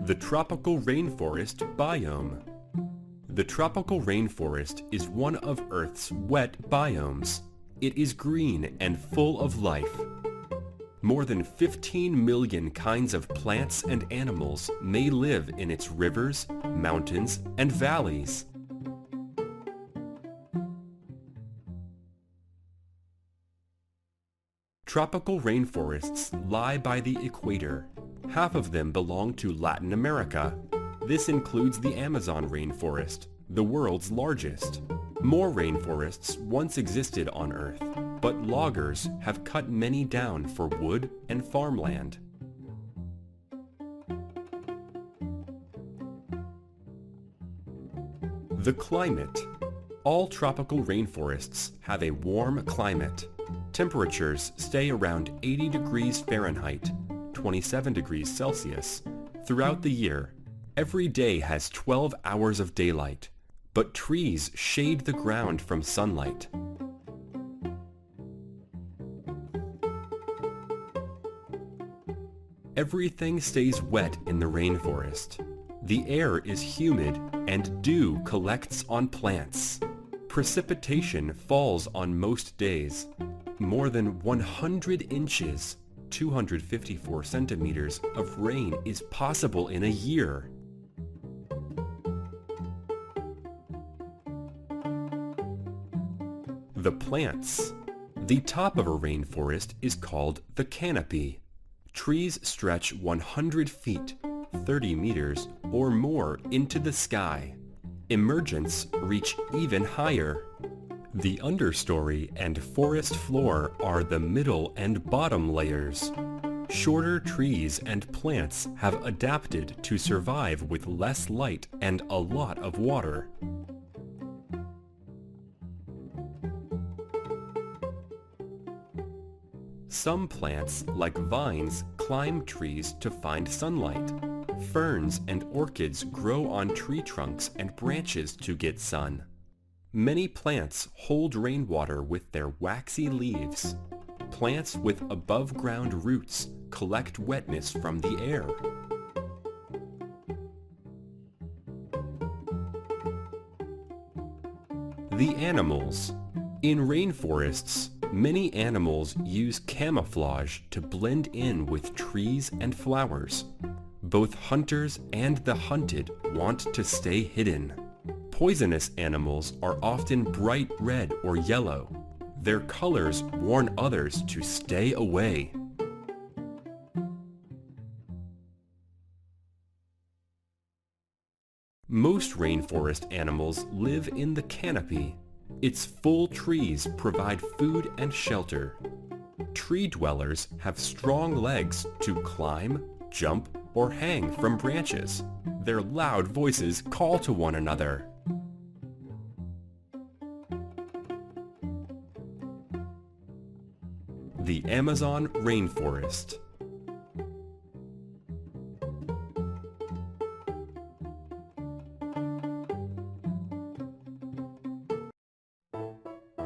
The tropical rainforest biome. The tropical rainforest is one of Earth's wet biomes. It is green and full of life. More than 15 million kinds of plants and animals may live in its rivers, mountains, and valleys. Tropical rainforests lie by the equator. Half of them belong to Latin America. This includes the Amazon rainforest, the world's largest. More rainforests once existed on Earth, but loggers have cut many down for wood and farmland. The climate. All tropical rainforests have a warm climate. Temperatures stay around 80 degrees Fahrenheit, 27 degrees Celsius, throughout the year. Every day has 12 hours of daylight, but trees shade the ground from sunlight. Everything stays wet in the rainforest. The air is humid and dew collects on plants. Precipitation falls on most days. More than 100 inches, 254 centimeters of rain is possible in a year. The plants. The top of a rainforest is called the canopy. Trees stretch 100 feet, 30 meters or more into the sky. Emergents reach even higher. The understory and forest floor are the middle and bottom layers. Shorter trees and plants have adapted to survive with less light and a lot of water. Some plants, like vines, climb trees to find sunlight. Ferns and orchids grow on tree trunks and branches to get sun. Many plants hold rainwater with their waxy leaves. Plants with above-ground roots collect wetness from the air. The animals. In rainforests, many animals use camouflage to blend in with trees and flowers. Both hunters and the hunted want to stay hidden. Poisonous animals are often bright red or yellow. Their colors warn others to stay away. Most rainforest animals live in the canopy. Its full trees provide food and shelter. Tree dwellers have strong legs to climb, jump, or hang from branches. Their loud voices call to one another. The Amazon rainforest.